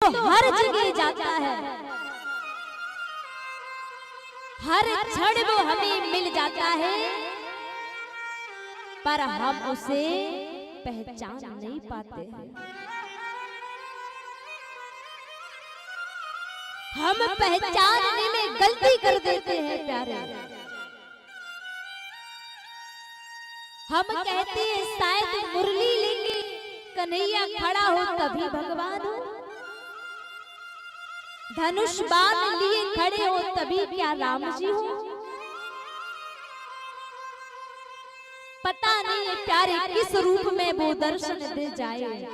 तो हर जगह जाता है, हर क्षण वो हमें मिल जाता है, पर हम उसे पहचान नहीं पाते हैं। हम पहचानने में गलती कर देते हैं प्यारे। हम कहते हैं शायद मुरली लेंगे कन्हैया खड़ा हो तभी भगवान हो, धनुष बाण लिए खड़े हो तभी क्या राम जी हो। पता नहीं है प्यारे किस रूप में वो दर्शन दे जाए,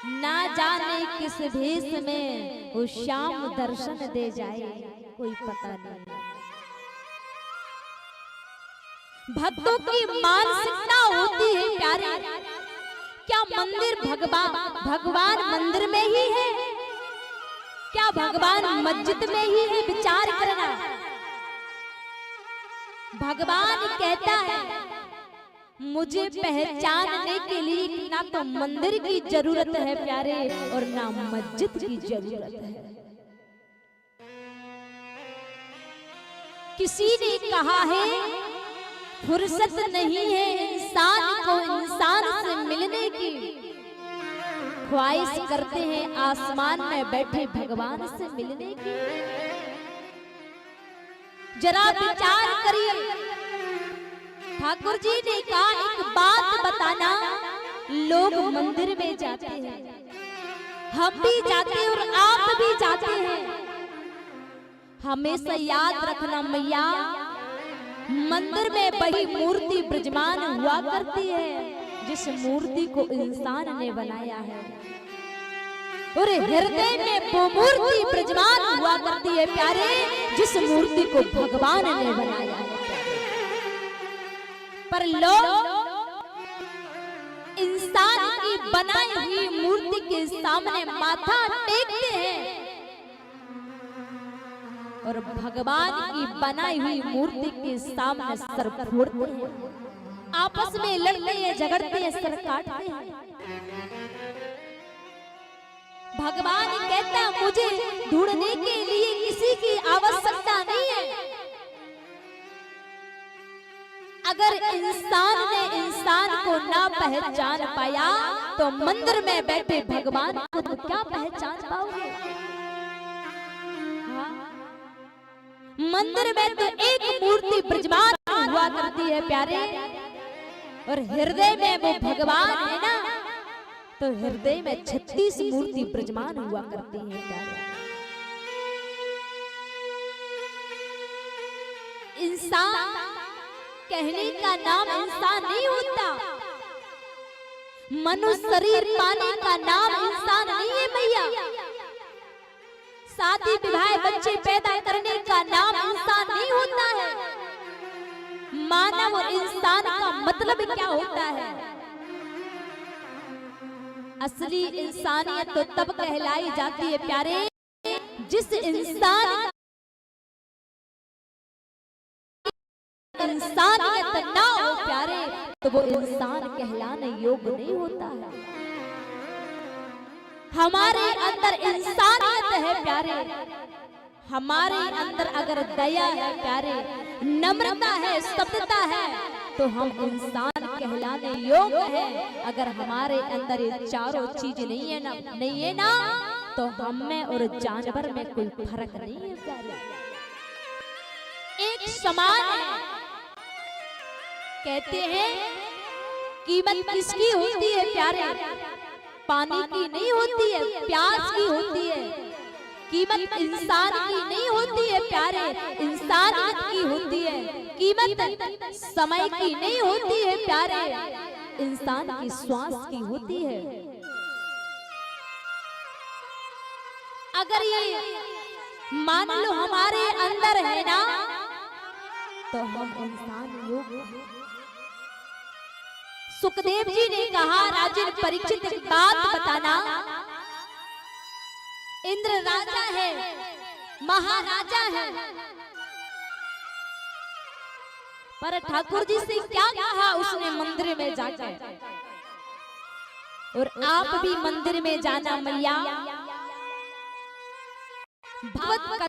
ना जाने किस भेष में वो श्याम दर्शन दे जाए, कोई पता नहीं। भक्तों की मानसिकता होती है प्यारे, क्या मंदिर भगवान मंदिर में ही है, क्या भगवान मस्जिद में ही है। विचार करना, भगवान कहता है मुझे पहचानने के लिए ना तो मंदिर की जरूरत है प्यारे और ना मस्जिद की जरूरत है। किसी ने कहा है फुर्सत नहीं है इंसान को इंसान से मिलने की, ख्वाहिश करते हैं आसमान में बैठे भगवान से मिलने की। जरा विचार करिए, ठाकुर जी ने कहा एक बात बताना, लोग मंदिर में जाते हैं, हम भी जाते हैं और आप भी जाते हैं। हमेशा याद रखना मैया, मंदिर में वही मूर्ति विराजमान हुआ करती है जिस मूर्ति को इंसान ने बनाया है, और हृदय में वो मूर्ति विराजमान हुआ करती है प्यारे जिस मूर्ति को भगवान ने बनाया है। पर लोग इंसान की बनाई हुई मूर्ति के सामने माथा टेकते हैं और भगवान की बनाई हुई मूर्ति के सामने सर फोड़ते हैं, आपस में लड़ते हैं, झगड़ते हैं, सर काटते हैं। भगवान कहता है मुझे ढूंढने के लिए किसी की आवश्यकता नहीं है। अगर इंसान ने इंसान को ना पहचान पाया तो मंदिर में बैठे भगवान को तो क्या पहचान पाओगे। मंदिर में तो एक मूर्ति विराजमान हुआ करती है प्यारे, और हृदय में वो भगवान है ना, तो हृदय में 36 मूर्ति विराजमान हुआ करती है प्यारे। इंसान कहने का नाम इंसान नहीं होता, मनुष्य शरीर पाने का नाम इंसान नहीं है भैया। शादी विवाह बच्चे पैदा करने का नाम इंसान नहीं होता है। मानव और इंसान का मतलब क्या होता है? असली इंसानियत तो तब कहलाई जाती है प्यारे जिस इंसान इंसानियत ना हो प्यारे तो वो इंसान कहलाने योग्य नहीं होता है। हमारे अंदर इंसानियत है प्यारे, हमारे अंदर अगर दया है प्यारे, नम्रता है, सत्यता है, तो हम इंसान कहलाने योग्य है। अगर हमारे अंदर ये चारों चीज नहीं है ना तो हम में और जानवर में कोई फर्क नहीं है प्यारे, एक समान है। कहते हैं कीमत किसकी होती है प्यारे? पानी की नहीं होती है, प्यास की होती है। कीमत इंसान की नहीं होती है प्यारे, इंसानियत की होती है। कीमत समय की नहीं होती है प्यारे, इंसान की श्वास की होती है। अगर ये मान लो हमारे अंदर है ना तो हम इंसान योग। सुखदेव जी ने कहा राजन परीक्षित एक बात बताना, इंद्र राजा है, महाराजा है, पर ठाकुर जी से क्या कहा उसने मंदिर में जाकर, और आप भी मंदिर में जाना मैया, भागवत